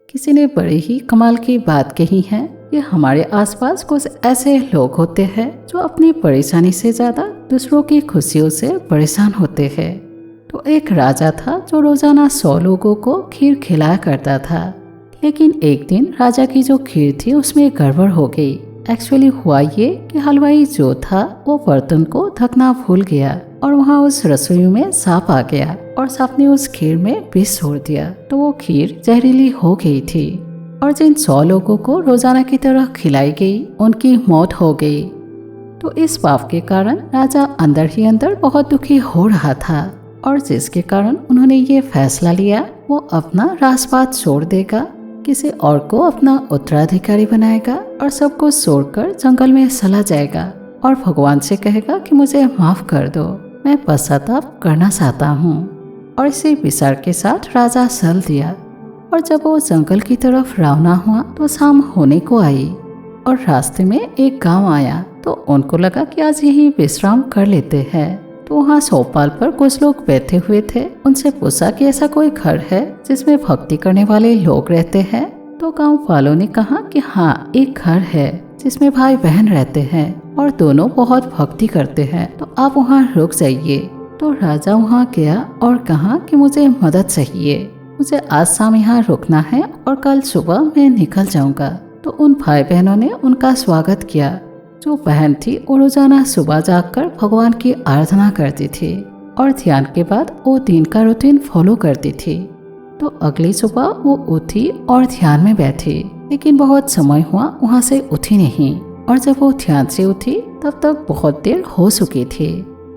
किसी ने बड़ी ही कमाल की बात कही है कि हमारे आसपास कुछ ऐसे लोग होते हैं जो अपनी परेशानी से ज्यादा दूसरों की खुशियों से परेशान होते हैं। तो एक राजा था जो रोजाना 100 लोगों को खीर खिलाया करता था। लेकिन एक दिन राजा की जो खीर थी उसमें गड़बड़ हो गई। एक्चुअली हुआ ये कि हलवाई जो था वो बर्तन को ढकना भूल गया और वहाँ उस रसोई में सांप आ गया और सांप ने उस खीर में विष छोड़ दिया। तो वो खीर जहरीली हो गई थी और जिन 100 लोगों को रोजाना की तरह खिलाई गई उनकी मौत हो गई। तो इस पाप के कारण राजा अंदर ही अंदर बहुत दुखी हो रहा था और जिसके कारण उन्होंने ये फैसला लिया वो अपना राजपाट छोड़ देगा, किसी और को अपना उत्तराधिकारी बनाएगा और सब कुछ छोड़कर जंगल में चला जाएगा और भगवान से कहेगा कि मुझे माफ कर दो, मैं पश्चाताप करना चाहता हूँ। और इसी विचार के साथ राजा चल दिया। और जब वो जंगल की तरफ रवाना हुआ तो शाम होने को आई और रास्ते में एक गांव आया। तो उनको लगा कि आज यही विश्राम कर लेते हैं। तो वहाँ चौपाल पर कुछ लोग बैठे हुए थे। उनसे पूछा कि ऐसा कोई घर है जिसमें भक्ति करने वाले लोग रहते हैं। तो गांव वालों ने कहा कि हाँ, एक घर है जिसमें भाई बहन रहते हैं और दोनों बहुत भक्ति करते हैं, तो आप वहाँ रुक जाइए। तो राजा वहाँ गया और कहा कि मुझे मदद चाहिए, मुझे आज शाम यहाँ रुकना है और कल सुबह मैं निकल जाऊंगा। तो उन भाई बहनों ने उनका स्वागत किया। जो बहन थी वो रोजाना सुबह जाकर भगवान की आराधना करती थी और ध्यान के बाद वो दिन का रूटीन फॉलो करती थी। तो अगली सुबह वो उठी और ध्यान में बैठी, लेकिन बहुत समय हुआ वहाँ से उठी नहीं। और जब वो ध्यान से उठी तब तक बहुत देर हो चुकी थी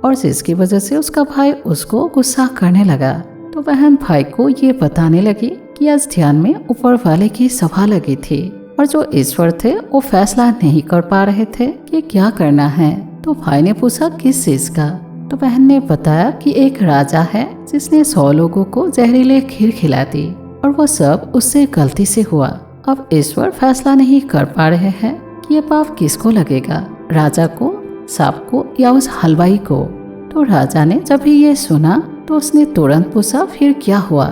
और जिसकी वजह से उसका भाई उसको गुस्सा करने लगा। तो बहन भाई को ये बताने लगी कि आज ध्यान में ऊपर वाले की सभा लगी थी और जो ईश्वर थे वो फैसला नहीं कर पा रहे थे कि क्या करना है। तो भाई ने पूछा किस चीज का। तो बहन ने बताया कि एक राजा है जिसने 100 लोगों को जहरीले खीर खिला दी और वो सब उससे गलती से हुआ। अब ईश्वर फैसला नहीं कर पा रहे हैं कि ये पाप किसको लगेगा, राजा को, सांप को या उस हलवाई को। तो राजा ने जब भी ये सुना तो उसने तुरंत पूछा फिर क्या हुआ।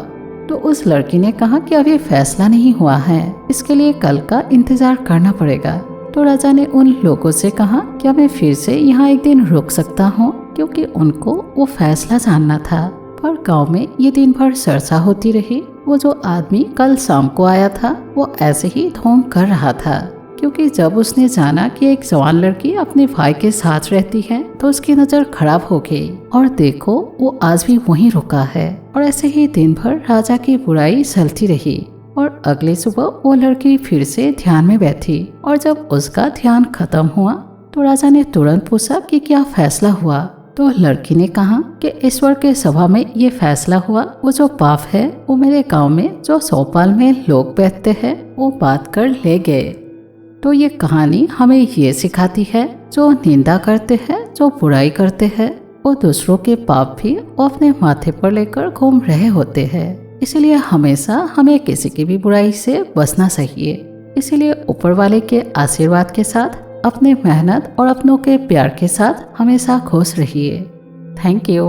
तो उस लड़की ने कहा कि अभी फैसला नहीं हुआ है, इसके लिए कल का इंतजार करना पड़ेगा। तो राजा ने उन लोगों से कहा क्या मैं फिर से यहाँ एक दिन रुक सकता हूँ, क्योंकि उनको वो फैसला जानना था। पर गांव में ये दिन भर चर्चा होती रही। वो जो आदमी कल शाम को आया था वो ऐसे ही ढोंग कर रहा था, क्योंकि जब उसने जाना कि एक जवान लड़की अपने भाई के साथ रहती है तो उसकी नजर खराब हो गई और देखो वो आज भी वहीं रुका है। और ऐसे ही दिन भर राजा की बुराई चलती रही और अगली सुबह वो लड़की फिर से ध्यान में बैठी और जब उसका ध्यान खत्म हुआ तो राजा ने तुरंत पूछा कि क्या फैसला हुआ। तो लड़की ने कहा कि ईश्वर के सभा में ये फैसला हुआ, वो जो पाप है वो मेरे गांव में जो चौपाल में लोग बैठते हैं वो बात कर ले गए। तो ये कहानी हमें ये सिखाती है जो निंदा करते हैं, जो बुराई करते हैं, वो दूसरों के पाप भी वो अपने माथे पर लेकर घूम रहे होते हैं। इसलिए हमेशा हमें किसी की भी बुराई से बचना चाहिए। इसलिए ऊपर वाले के आशीर्वाद के साथ अपने मेहनत और अपनों के प्यार के साथ हमेशा खुश रहिए। Thank you.